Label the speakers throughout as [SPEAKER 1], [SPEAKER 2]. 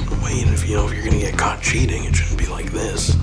[SPEAKER 1] but wait, if you're gonna get caught cheating, it shouldn't be like this.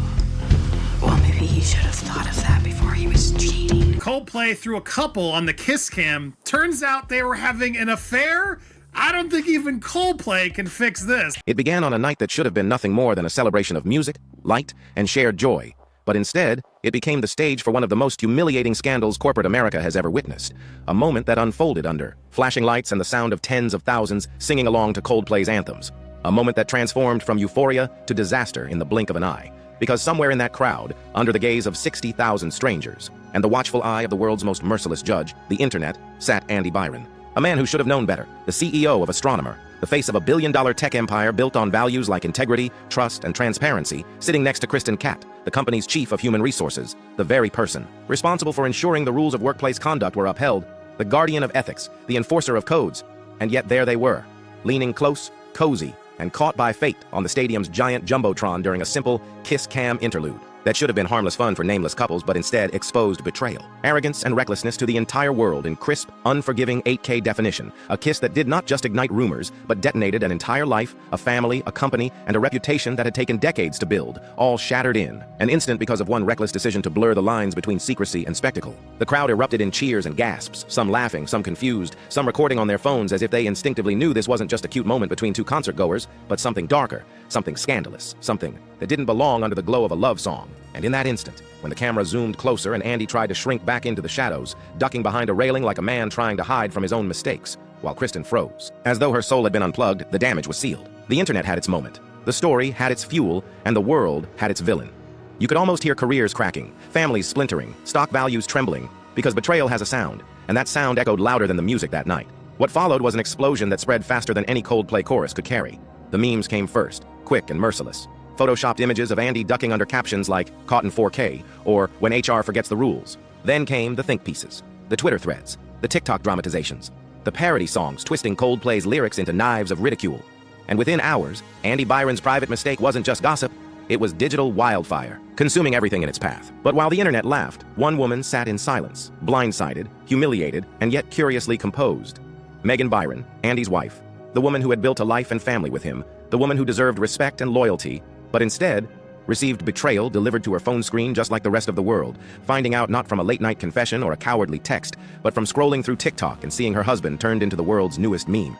[SPEAKER 2] Well, maybe he should have thought of that before he was cheating.
[SPEAKER 3] Coldplay threw a couple on the kiss cam. Turns out they were having an affair? I don't think even Coldplay can fix this.
[SPEAKER 4] It began on a night that should have been nothing more than a celebration of music, light, and shared joy. But instead, it became the stage for one of the most humiliating scandals corporate America has ever witnessed. A moment that unfolded under flashing lights and the sound of tens of thousands singing along to Coldplay's anthems. A moment that transformed from euphoria to disaster in the blink of an eye. Because somewhere in that crowd, under the gaze of 60,000 strangers, and the watchful eye of the world's most merciless judge, the internet, sat Andy Byron. A man who should have known better, the CEO of Astronomer, the face of a billion-dollar tech empire built on values like integrity, trust, and transparency, sitting next to Kristen Kat, the company's chief of human resources, the very person responsible for ensuring the rules of workplace conduct were upheld, the guardian of ethics, the enforcer of codes. And yet there they were, leaning close, cozy, and caught by fate on the stadium's giant jumbotron during a simple kiss cam interlude that should have been harmless fun for nameless couples, but instead exposed betrayal, arrogance, and recklessness to the entire world in crisp, unforgiving 8K definition. A kiss that did not just ignite rumors, but detonated an entire life, a family, a company, and a reputation that had taken decades to build, all shattered in an instant because of one reckless decision to blur the lines between secrecy and spectacle. The crowd erupted in cheers and gasps, some laughing, some confused, some recording on their phones as if they instinctively knew this wasn't just a cute moment between two concert-goers, but something darker, something scandalous, something that didn't belong under the glow of a love song. And in that instant, when the camera zoomed closer and Andy tried to shrink back into the shadows, ducking behind a railing like a man trying to hide from his own mistakes, while Kristen froze. As though her soul had been unplugged, the damage was sealed. The internet had its moment. The story had its fuel, and the world had its villain. You could almost hear careers cracking, families splintering, stock values trembling, because betrayal has a sound, and that sound echoed louder than the music that night. What followed was an explosion that spread faster than any Coldplay chorus could carry. The memes came first, quick and merciless. Photoshopped images of Andy ducking under captions like "caught in 4K" or "when HR forgets the rules." Then came the think pieces, the Twitter threads, the TikTok dramatizations, the parody songs twisting Coldplay's lyrics into knives of ridicule. And within hours, Andy Byron's private mistake wasn't just gossip, it was digital wildfire, consuming everything in its path. But while the internet laughed, one woman sat in silence, blindsided, humiliated, and yet curiously composed. Megan Byron, Andy's wife, the woman who had built a life and family with him, the woman who deserved respect and loyalty, but instead received betrayal delivered to her phone screen just like the rest of the world, finding out not from a late-night confession or a cowardly text, but from scrolling through TikTok and seeing her husband turned into the world's newest meme.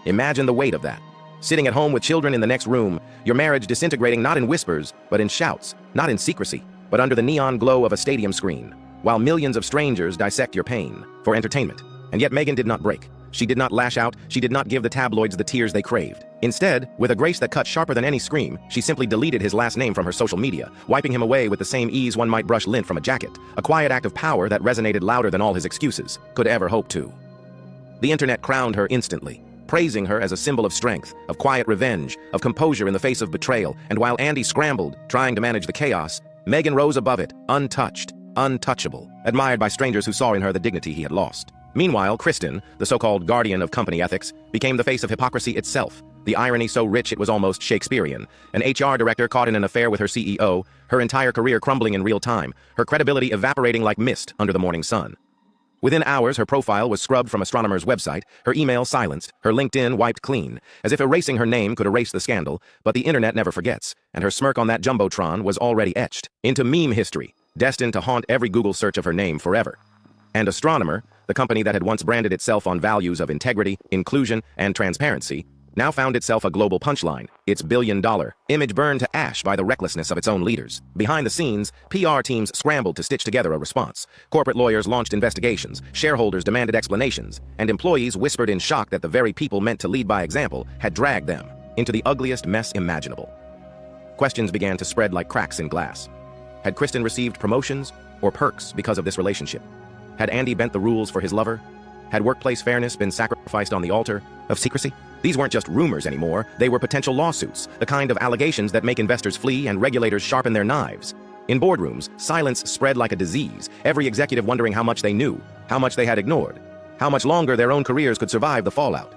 [SPEAKER 4] Imagine the weight of that. Sitting at home with children in the next room, your marriage disintegrating not in whispers, but in shouts, not in secrecy, but under the neon glow of a stadium screen, while millions of strangers dissect your pain for entertainment. And yet Megan did not break. She did not lash out, she did not give the tabloids the tears they craved. Instead, with a grace that cut sharper than any scream, she simply deleted his last name from her social media, wiping him away with the same ease one might brush lint from a jacket, a quiet act of power that resonated louder than all his excuses could ever hope to. The internet crowned her instantly, praising her as a symbol of strength, of quiet revenge, of composure in the face of betrayal, and while Andy scrambled, trying to manage the chaos, Megan rose above it, untouched, untouchable, admired by strangers who saw in her the dignity he had lost. Meanwhile, Kristen, the so-called guardian of company ethics, became the face of hypocrisy itself, the irony so rich it was almost Shakespearean. An HR director caught in an affair with her CEO, her entire career crumbling in real time, her credibility evaporating like mist under the morning sun. Within hours, her profile was scrubbed from Astronomer's website, her email silenced, her LinkedIn wiped clean, as if erasing her name could erase the scandal, but the internet never forgets, and her smirk on that jumbotron was already etched into meme history, destined to haunt every Google search of her name forever. And Astronomer, the company that had once branded itself on values of integrity, inclusion, and transparency, now found itself a global punchline, its billion-dollar image burned to ash by the recklessness of its own leaders. Behind the scenes, PR teams scrambled to stitch together a response. Corporate lawyers launched investigations, shareholders demanded explanations, and employees whispered in shock that the very people meant to lead by example had dragged them into the ugliest mess imaginable. Questions began to spread like cracks in glass. Had Kristen received promotions or perks because of this relationship? Had Andy bent the rules for his lover? Had workplace fairness been sacrificed on the altar of secrecy? These weren't just rumors anymore, they were potential lawsuits, the kind of allegations that make investors flee and regulators sharpen their knives. In boardrooms, silence spread like a disease, every executive wondering how much they knew, how much they had ignored, how much longer their own careers could survive the fallout.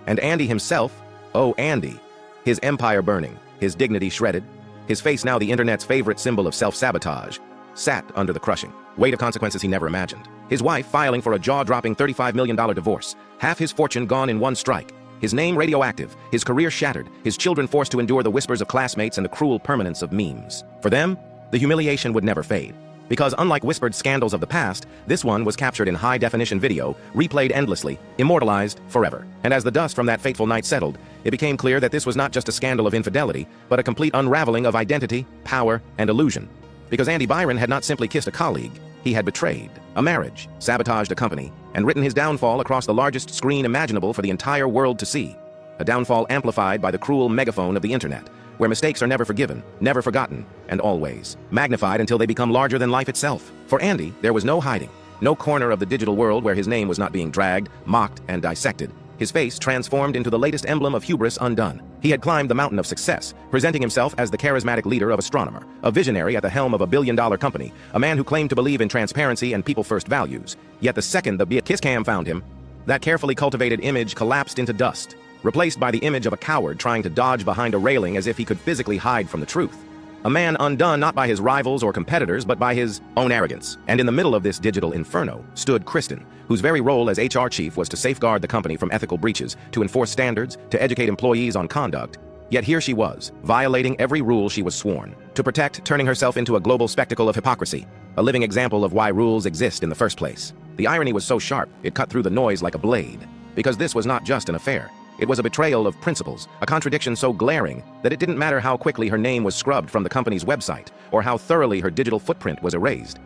[SPEAKER 4] And Andy himself, oh Andy, his empire burning, his dignity shredded, his face now the internet's favorite symbol of self-sabotage, sat under the crushing weight of consequences he never imagined. His wife filing for a jaw-dropping $35 million divorce, half his fortune gone in one strike, his name radioactive, his career shattered, his children forced to endure the whispers of classmates and the cruel permanence of memes. For them, the humiliation would never fade. Because unlike whispered scandals of the past, this one was captured in high-definition video, replayed endlessly, immortalized forever. And as the dust from that fateful night settled, it became clear that this was not just a scandal of infidelity, but a complete unraveling of identity, power, and illusion. Because Andy Byron had not simply kissed a colleague, he had betrayed a marriage, sabotaged a company, and written his downfall across the largest screen imaginable for the entire world to see. A downfall amplified by the cruel megaphone of the internet, where mistakes are never forgiven, never forgotten, and always magnified until they become larger than life itself. For Andy, there was no hiding, no corner of the digital world where his name was not being dragged, mocked, and dissected. His face transformed into the latest emblem of hubris undone. He had climbed the mountain of success, presenting himself as the charismatic leader of Astronomer, a visionary at the helm of a billion-dollar company, a man who claimed to believe in transparency and people-first values. Yet the second the kiss cam found him, that carefully cultivated image collapsed into dust, replaced by the image of a coward trying to dodge behind a railing as if he could physically hide from the truth. A man undone not by his rivals or competitors, but by his own arrogance. And in the middle of this digital inferno stood Kristen, whose very role as HR chief was to safeguard the company from ethical breaches, to enforce standards, to educate employees on conduct. Yet here she was, violating every rule she was sworn to protect, turning herself into a global spectacle of hypocrisy, a living example of why rules exist in the first place. The irony was so sharp, it cut through the noise like a blade. Because this was not just an affair. It was a betrayal of principles, a contradiction so glaring that it didn't matter how quickly her name was scrubbed from the company's website, or how thoroughly her digital footprint was erased.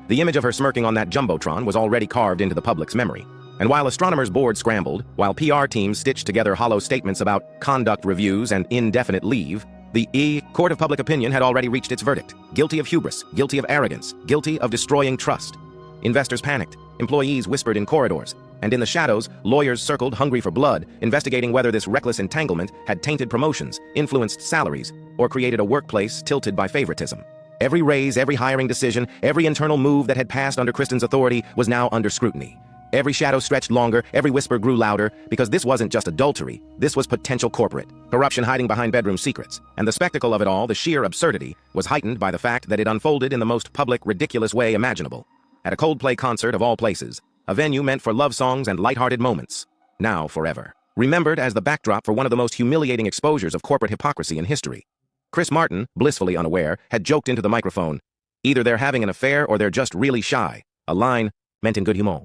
[SPEAKER 4] The image of her smirking on that jumbotron was already carved into the public's memory. And while Astronomer's board scrambled, while PR teams stitched together hollow statements about conduct reviews and indefinite leave, the court of public opinion had already reached its verdict. Guilty of hubris, guilty of arrogance, guilty of destroying trust. Investors panicked, employees whispered in corridors, and in the shadows, lawyers circled hungry for blood, investigating whether this reckless entanglement had tainted promotions, influenced salaries, or created a workplace tilted by favoritism. Every raise, every hiring decision, every internal move that had passed under Kristen's authority was now under scrutiny. Every shadow stretched longer, every whisper grew louder, because this wasn't just adultery, this was potential corporate corruption hiding behind bedroom secrets. And the spectacle of it all, the sheer absurdity, was heightened by the fact that it unfolded in the most public, ridiculous way imaginable. At a Coldplay concert of all places, a venue meant for love songs and lighthearted moments, now forever. Remembered as the backdrop for one of the most humiliating exposures of corporate hypocrisy in history. Chris Martin, blissfully unaware, had joked into the microphone, "Either they're having an affair or they're just really shy," a line meant in good humor.